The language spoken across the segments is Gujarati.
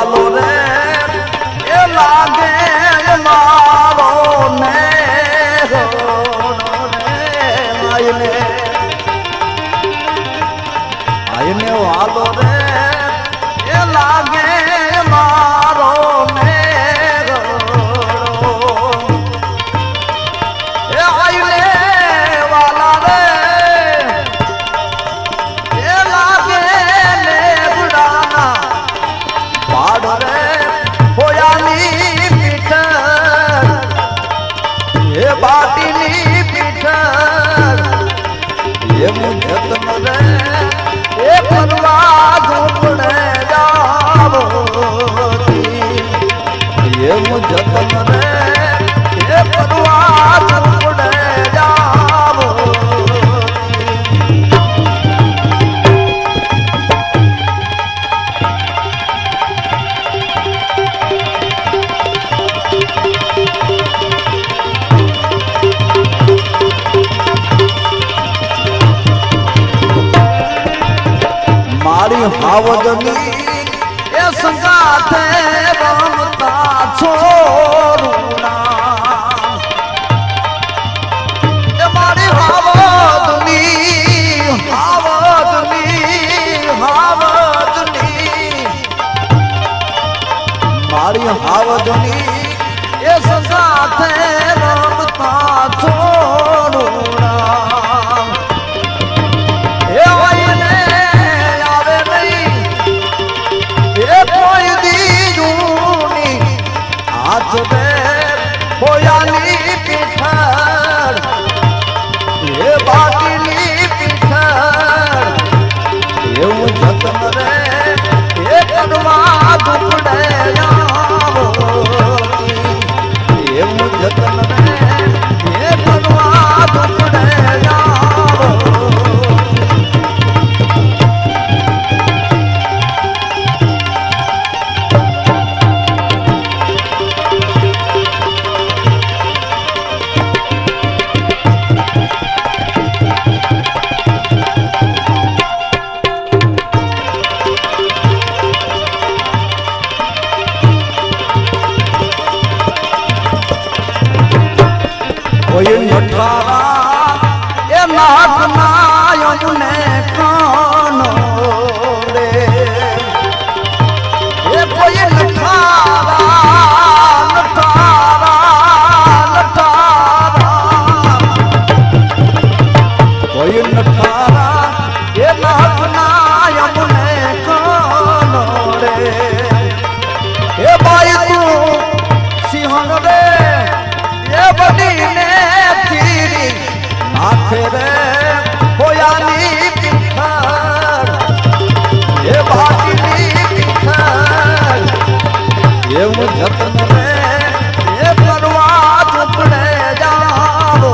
વાલો રે એ લાગે મારો ને આયને વાલો રે એ લાગે મારો ને એ આયને વાલા રે એ લાગે ને ગુડાના પાડ રે હોયાની પીઠ એ બાટીની પીઠ એ મુજતન રે એ ફરવા ઝૂંપડે જાવો એ મુજતન રે એ ફરવા ઝૂંપડે જાવો મારી હાવજની એ સંગાથે રમતા છોરુના એ મારી હાવજની મારી હાવજની એ સંગાથે રમતા છોરુના એ આઈને હોયાની પીઠળ એ બાટીની પીઠળ એવું જતન રે એ કરવા દુપડે એવું જતન રે એ કરવા દુપડે કોઈ નઠારા એ નાથ નાયમને કાનો રે એ કોઈ કોઈ નઠારા એ નાથ નાયમને કાનો રે એ બાઈ તું સિંહણ રે એ બનીને આખે રે હોયાની પીઠળ એ બાટીની પીઠળ એવું જતન રે એ કરવા ઝૂંપડે જાવો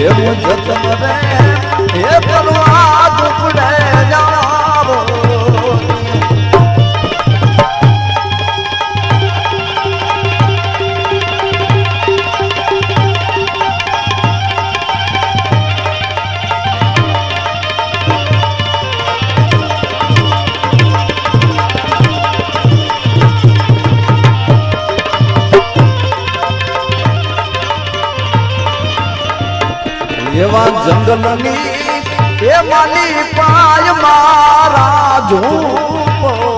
એવું જતન રે એ કરવા ઝૂંપડે જાવો એવા જંગલની એ માલી પાય મારા ઝૂંપડા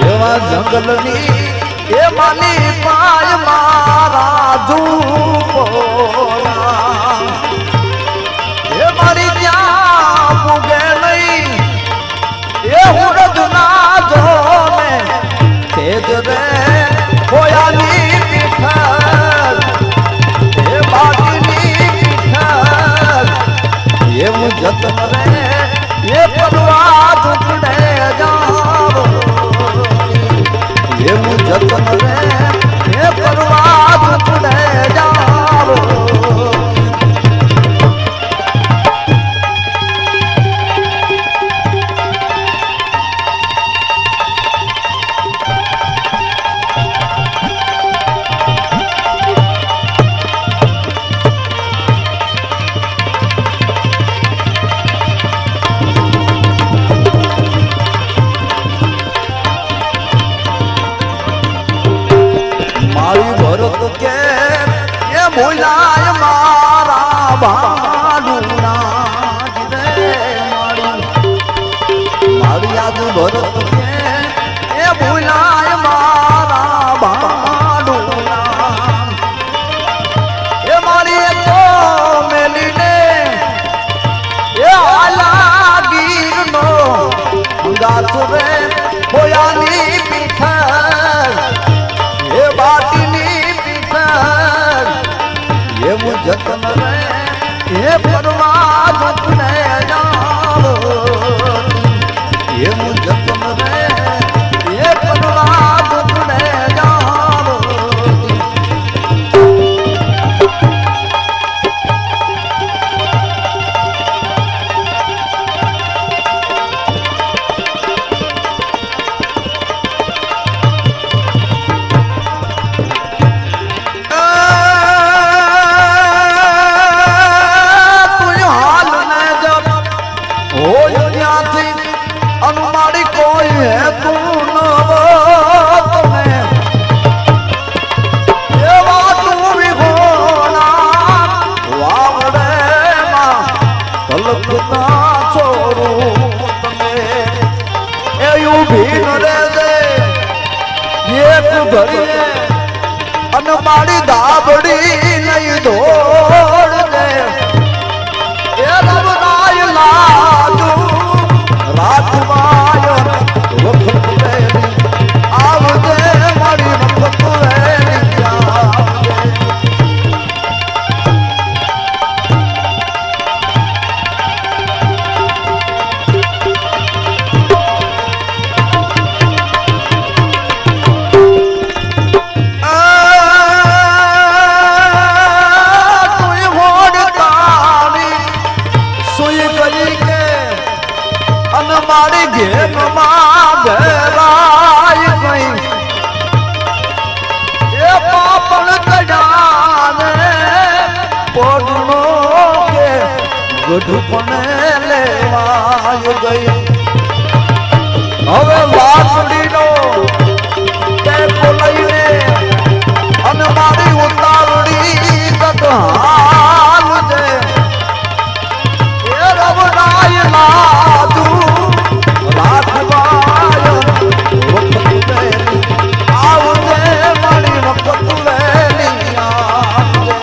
એવા જંગલની એ માલી પાય મારા ઝૂંપડા એ મારી ત્યાં પૂગે નહીં એ હું રજના જોને તેજ રે હોયાની પીઠળ એ બાટીની પીઠળ એવું જતન રે એ પરવા ઝૂંપડે જાવો એવું જતન રે એ પરવા ઝૂંપડે જાવો કે એ ભૂલાય મારા ભાડુના રે મારી યાદ ભરત કે એ ભૂલાય મારા ભાડુના એ મારી તો મેલીને એ આલા ગીરનો ગાથ રે બોયાની પીઠર એ બાટીની પીઠર એવું જતન રે એ પરવા જતને જાણો એવું જતન રે એ પરવા જતને જાણો अनुमारी कोई है तू नवतने ये वातू भी होना वावड़े ना तलकता छोरू तने ए यू भी न रे दे ये तू घड़िए अनुमारी दाबड़ी नहीं दौड़ दे ये रब नाय लाजू रातवाय वक्त वेली आवजे मारी वक्त वेली आवजे तुई होड़ तारी सुई गली के मारी गेम मागराय गई ये पापड़ कजाने पोड़नो के गुडपने लेवाय गई हवे वासड़ी नो के बोलईने अन मारी उतावड़ी तक हाल दे ये रब नाय लादू रातवाय वक्त वेली आवजे मारी वक्त वेली आवजे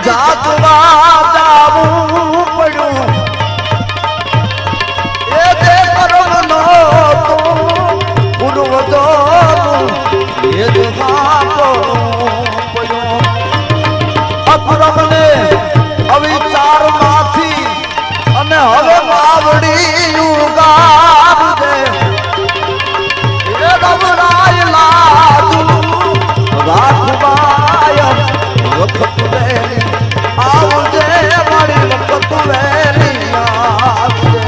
जातवा जावू पड़ू ये दे करम नो तू पूर्वजो ये देखा पड़ू अपरम ने अविचार माथी अने हवे मावड़ी उगार दे ये रवराय लाजू राखवाय वक्त वेली आवजे मारी वक्त वेली आवजे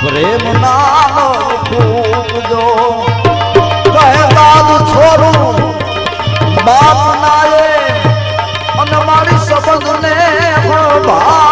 प्रेम नानो खूब जो कहे दादू छोरू बाप नाये अन मारी सबद ने भा